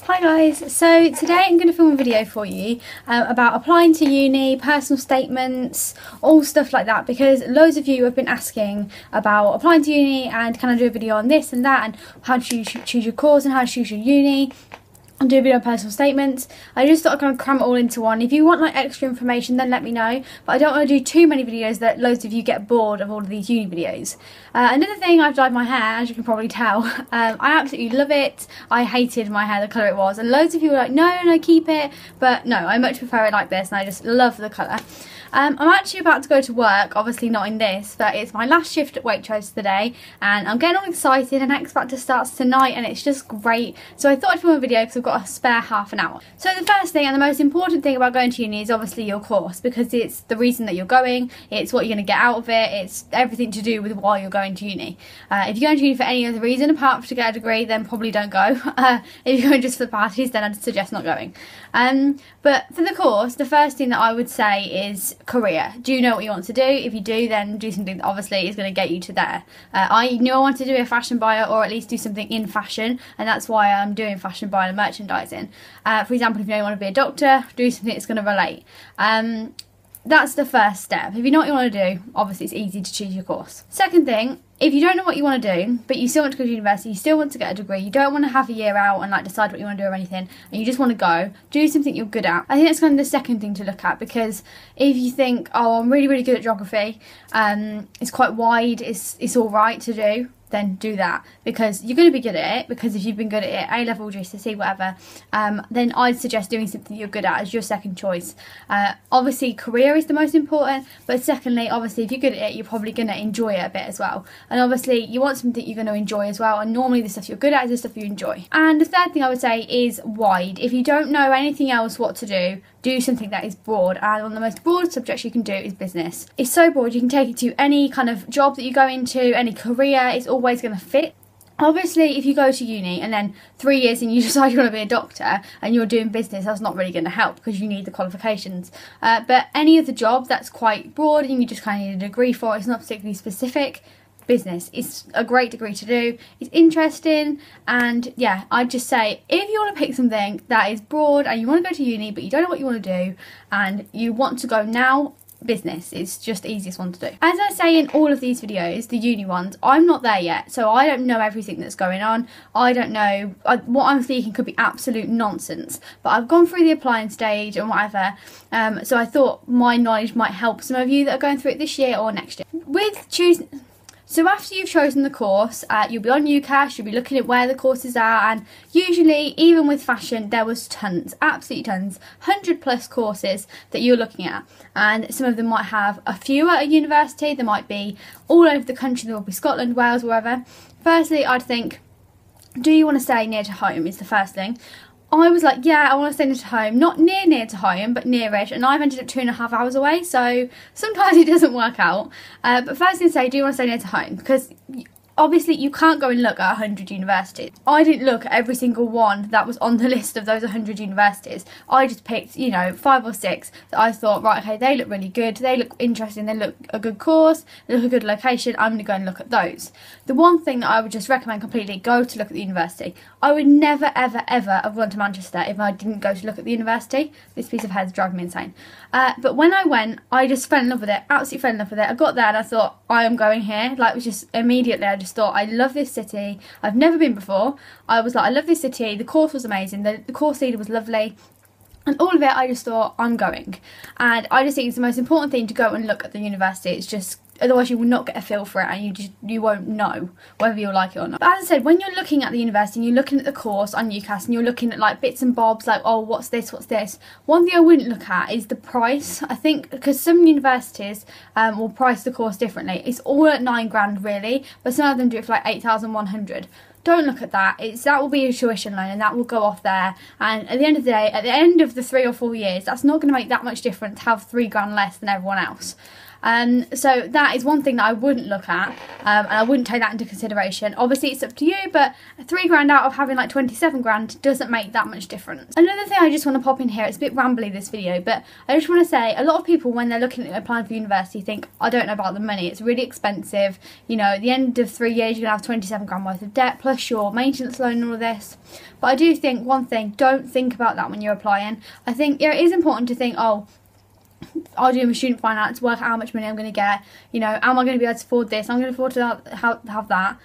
Hi guys, so today I'm going to film a video for you about applying to uni, personal statements, all stuff like that, because loads of you have been asking about applying to uni and can I do a video on this and that and how to choose your course and how to choose your uni and do a video on personal statements. I just thought I'd kind of cram it all into one. If you want like extra information then let me know, but I don't want to do too many videos that loads of you get bored of all of these uni videos. Another thing, I've dyed my hair, as you can probably tell. I absolutely love it. I hated my hair the colour it was, and loads of you were like no keep it, but no, I much prefer it like this and I just love the colour. I'm actually about to go to work, obviously not in this, but it's my last shift at Waitrose today and I'm getting all excited and X Factor starts tonight and it's just great. So I thought I'd film a video because I've got a spare half an hour. So the first thing and the most important thing about going to uni is obviously your course, because it's the reason that you're going, it's what you're going to get out of it, it's everything to do with why you're going to uni. If you're going to uni for any other reason apart from to get a degree, then probably don't go. If you're going just for the parties, then I'd suggest not going. But for the course, the first thing that I would say is career. Do you know what you want to do? If you do, then do something that obviously is going to get you to there. I knew I wanted to do a fashion buyer or at least do something in fashion, and that's why I'm doing fashion buying and merchandising. For example, if you know you want to be a doctor, do something that's going to relate. That's the first step. If you know what you want to do, obviously it's easy to choose your course. Second thing, if you don't know what you want to do, but you still want to go to university, you still want to get a degree, you don't want to have a year out and like decide what you want to do or anything, and you just want to go, do something you're good at. I think that's kind of the second thing to look at, because if you think, oh, I'm really good at geography, it's quite wide, it's all right to do, then do that, because you're going to be good at it. Because if you've been good at it, A-level, GCSE, whatever, then I'd suggest doing something you're good at as your second choice. Obviously career is the most important, but secondly, obviously if you're good at it, you're probably going to enjoy it a bit as well, and obviously you want something you're going to enjoy as well, and normally the stuff you're good at is the stuff you enjoy. And the third thing I would say is wide. If you don't know anything else what to do something that is broad, and one of the most broad subjects you can do is business. It's so broad, you can take it to any kind of job that you go into, any career, it's always going to fit. Obviously, if you go to uni and then 3 years and you decide you want to be a doctor and you're doing business, that's not really going to help because you need the qualifications. But any other job that's quite broad and you just kind of need a degree for, it's not particularly specific, business is a great degree to do. It's interesting, and yeah, I'd just say if you want to pick something that is broad and you want to go to uni but you don't know what you want to do and you want to go now, business is just the easiest one to do. As I say in all of these videos, the uni ones, I'm not there yet, so I don't know everything that's going on. I don't know, what I'm thinking could be absolute nonsense, but I've gone through the applying stage and whatever, so I thought my knowledge might help some of you that are going through it this year or next year. So after you've chosen the course, you'll be on UCAS, you'll be looking at where the courses are, and usually, even with fashion, there was tons, absolutely tons, 100+ courses that you're looking at, and some of them might have a few at a university, there might be all over the country, there will be Scotland, Wales, wherever. Firstly, I'd think, do you want to stay near to home is the first thing. I was like, yeah, I want to stay near to home, not near to home, but nearish, and I've ended up 2.5 hours away, so sometimes it doesn't work out. But first thing to say, do you want to stay near to home? Because obviously you can't go and look at 100 universities. I didn't look at every single one that was on the list of those 100 universities. I just picked, you know, 5 or 6 that I thought, right, okay, they look really good, they look interesting, they look a good course, they look a good location, I'm going to go and look at those. The one thing that I would just recommend completely, go to look at the university. I would never, ever, ever have gone to Manchester if I didn't go to look at the university. This piece of hair is driving me insane. But when I went, I just fell in love with it, absolutely fell in love with it. I got there and I thought, I am going here. Like, it was just immediately, I just thought, I love this city. I've never been before. I was like, I love this city. The course was amazing. The course leader was lovely. And all of it, I just thought, I'm going. And I just think it's the most important thing to go and look at the university. It's just, otherwise you will not get a feel for it and you won't know whether you'll like it or not. But as I said, when you're looking at the university and you're looking at the course on UCAS and you're looking at like bits and bobs, like, oh, what's this, one thing I wouldn't look at is the price. I think because some universities will price the course differently. It's all at £9 really, but some of them do it for like 8,100. Don't look at that. That will be your tuition loan and that will go off there, and at the end of the day, at the end of the 3 or 4 years, that's not going to make that much difference to have £3 less than everyone else. So that is one thing that I wouldn't look at, and I wouldn't take that into consideration. Obviously it's up to you, but 3 grand out of having like 27 grand doesn't make that much difference. Another thing I just want to pop in here, it's a bit rambly this video, but I just want to say a lot of people when they're looking at applying for university think, I don't know about the money, it's really expensive, you know, at the end of 3 years you're going to have 27 grand worth of debt plus your maintenance loan and all of this. But I do think one thing, don't think about that when you're applying. I think it is important to think, oh, I'll do my student finance, work out how much money I'm going to get, you know, am I going to be able to afford this, I'm going to afford to have that.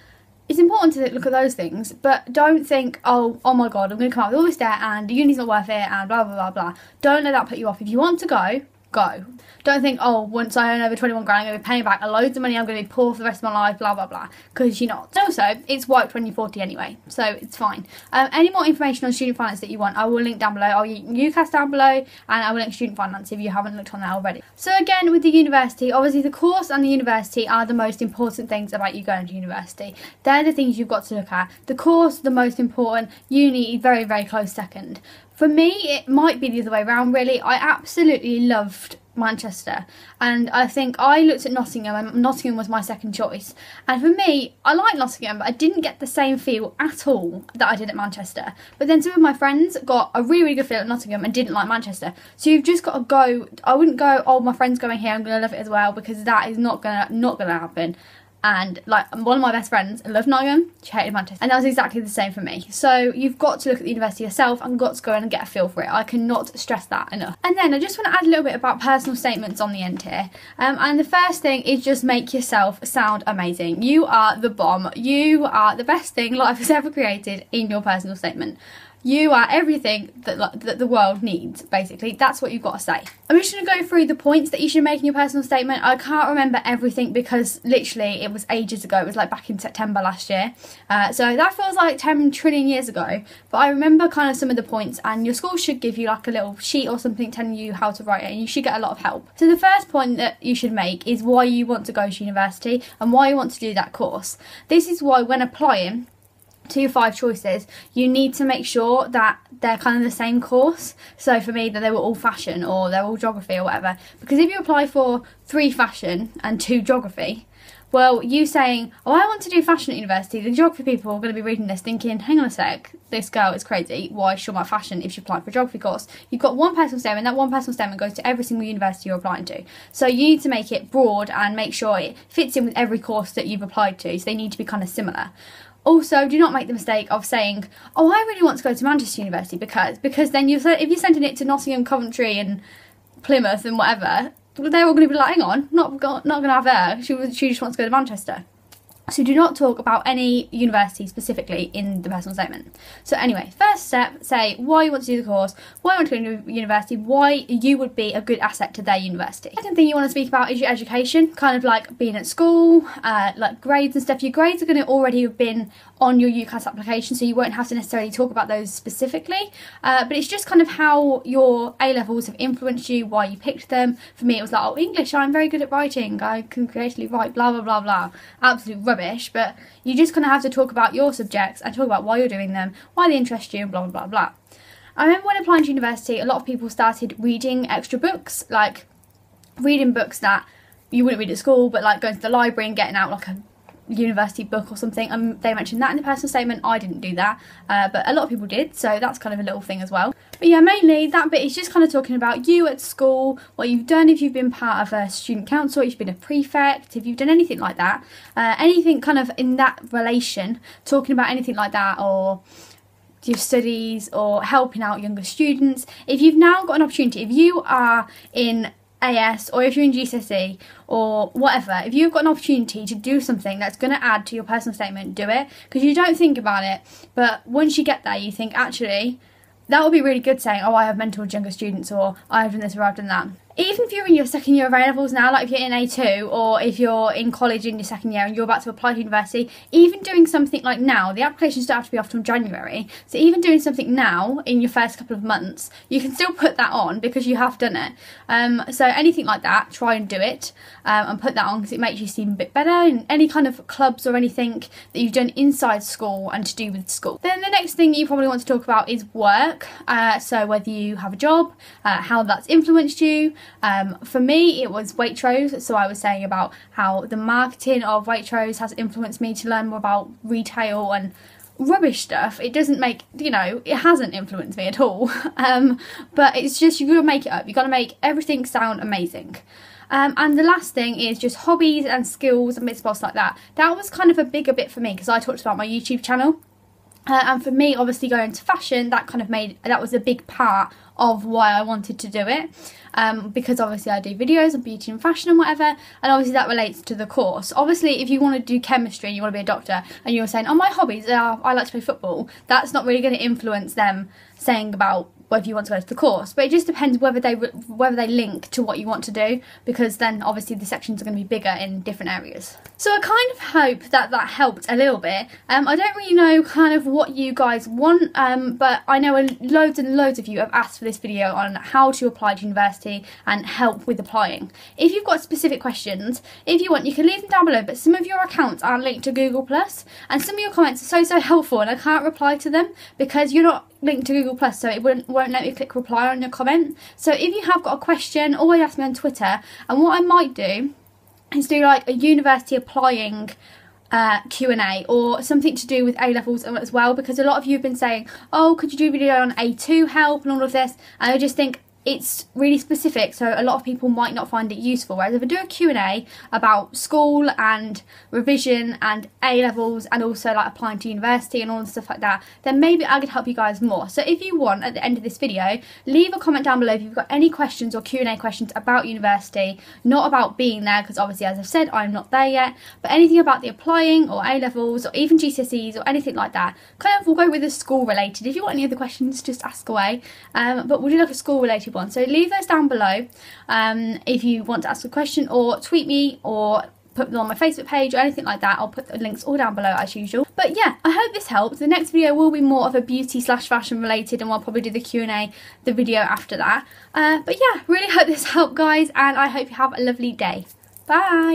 It's important to look at those things, but don't think, oh my god, I'm going to come out with all this debt and the uni's not worth it and blah blah blah blah. Don't let that put you off. If you want to go, go. Don't think, oh, once I earn over 21 grand, I'm going to be paying back loads of money, I'm going to be poor for the rest of my life, blah, blah, blah, because you're not. Also, it's worked when you're 40 anyway, so it's fine. Any more information on student finance that you want, I will link down below. I'll link UCAS down below, and I will link student finance if you haven't looked on that already. So again, with the university, obviously the course and the university are the most important things about you going to university. They're the things you've got to look at. The course, the most important, uni, very, very close second. For me, it might be the other way around, really. I absolutely loved Manchester, and I think I looked at Nottingham, and Nottingham was my second choice. And for me, I like Nottingham, but I didn't get the same feel at all that I did at Manchester. But then some of my friends got a really, really good feel at Nottingham and didn't like Manchester. So you've just got to go. I wouldn't go, oh, my friend's going here, I'm going to love it as well, because that is not gonna happen. And like one of my best friends loved Nottingham, she hated Manchester, and that was exactly the same for me. So you've got to look at the university yourself and got to go in and get a feel for it. I cannot stress that enough. And then I just want to add a little bit about personal statements on the end here. And the first thing is just make yourself sound amazing. You are the bomb. You are the best thing life has ever created in your personal statement. You are everything that the world needs, basically. That's what you've got to say. I'm just going to go through the points that you should make in your personal statement. I can't remember everything because literally it was ages ago. It was like back in September last year. So that feels like 10 trillion years ago. But I remember kind of some of the points, and your school should give you like a little sheet or something telling you how to write it, and you should get a lot of help. So the first point that you should make is why you want to go to university and why you want to do that course. This is why when applying to your 5 choices, you need to make sure that they're kind of the same course. So for me, that they were all fashion or they're all geography or whatever. Because if you apply for 3 fashion and 2 geography, well, you saying, oh, I want to do fashion at university, the geography people are going to be reading this thinking, hang on a sec, this girl is crazy, why is she about fashion if she applied for a geography course? You've got one personal statement, that one personal statement goes to every single university you're applying to. So you need to make it broad and make sure it fits in with every course that you've applied to, so they need to be kind of similar. Also, do not make the mistake of saying, oh, I really want to go to Manchester University because then if you're sending it to Nottingham, Coventry and Plymouth and whatever, they're all going to be like, hang on, not going to have her. She just wants to go to Manchester. So do not talk about any university specifically in the personal statement. So anyway, first step, say why you want to do the course, why you want to go to university, why you would be a good asset to their university. Second thing you want to speak about is your education, kind of like being at school, like grades and stuff. Your grades are going to already have been on your UCAS application, so you won't have to necessarily talk about those specifically, but it's just kind of how your A-levels have influenced you, why you picked them. For me it was like, oh, English, I'm very good at writing, I can creatively write, blah blah blah blah. Absolute rubbish, but you just kind of have to talk about your subjects and talk about why you're doing them, why they interest you, and blah blah blah blah. I remember when applying to university, a lot of people started reading extra books, like reading books that you wouldn't read at school, but like going to the library and getting out like a university book or something. They mentioned that in the personal statement. I didn't do that, but a lot of people did, so that's kind of a little thing as well. But yeah, mainly that bit is just kind of talking about you at school, what you've done, if you've been part of a student council, if you've been a prefect, if you've done anything like that, anything kind of in that relation, talking about anything like that, or your studies or helping out younger students. If you've now got an opportunity, if you are in AS or if you're in GCSE or whatever, if you've got an opportunity to do something that's going to add to your personal statement, do it, because you don't think about it, but once you get there you think, actually that would be really good, saying, oh, I have mentored younger students, or I have done this or I've done that. Even if you're in your second year of A-levels now, like if you're in A2 or if you're in college in your second year and you're about to apply to university, even doing something like now, the applications don't have to be off till January, so even doing something now in your first couple of months, you can still put that on because you have done it. So anything like that, try and do it and put that on because it makes you seem a bit better. And any kind of clubs or anything that you've done inside school and to do with school. Then the next thing you probably want to talk about is work. So whether you have a job, how that's influenced you, For me, it was Waitrose, so I was saying about how the marketing of Waitrose has influenced me to learn more about retail and rubbish stuff. It doesn't make, you know, it hasn't influenced me at all. But it's just, you've got to make it up. You've got to make everything sound amazing. And the last thing is just hobbies and skills and bits and bobs like that. That was kind of a bigger bit for me because I talked about my YouTube channel. And for me, obviously going into fashion, that was a big part of why I wanted to do it. Because obviously I do videos on beauty and fashion and whatever, and obviously that relates to the course. Obviously, if you want to do chemistry and you want to be a doctor, and you're saying, oh, my hobbies are, I like to play football, that's not really going to influence them saying about whether you want to go to the course. But it just depends whether they link to what you want to do, because then obviously the sections are going to be bigger in different areas. So I kind of hope that helped a little bit. I don't really know kind of what you guys want, but I know loads and loads of you have asked for this video on how to apply to university and help with applying. If you've got specific questions, if you want, you can leave them down below, but some of your accounts are linked to Google+, and some of your comments are so helpful, and I can't reply to them because you're not linked to Google+, so it won't let me click reply on your comment. So if you have got a question, always ask me on Twitter, and what I might do is do like a university applying Q&A or something to do with A-levels as well, because a lot of you have been saying, oh, could you do a video on A2 help and all of this, and I just think it's really specific, so a lot of people might not find it useful. Whereas if I do a Q&A about school and revision and A-levels and also like applying to university and all the stuff like that, then maybe I could help you guys more. So if you want, at the end of this video, leave a comment down below if you've got any questions or Q&A questions about university, not about being there, because obviously, as I've said, I'm not there yet, but anything about the applying or A-levels or even GCSEs or anything like that. Kind of, we'll go with the school related. If you want any other questions, just ask away, but we'll do like a school related one. So leave those down below if you want to ask a question, or tweet me or put them on my Facebook page or anything like that. I'll put the links all down below as usual. But yeah, I hope this helped. The next video will be more of a beauty / fashion related, and we'll probably do the Q&A the video after that. But yeah, really hope this helped, guys, and I hope you have a lovely day. Bye.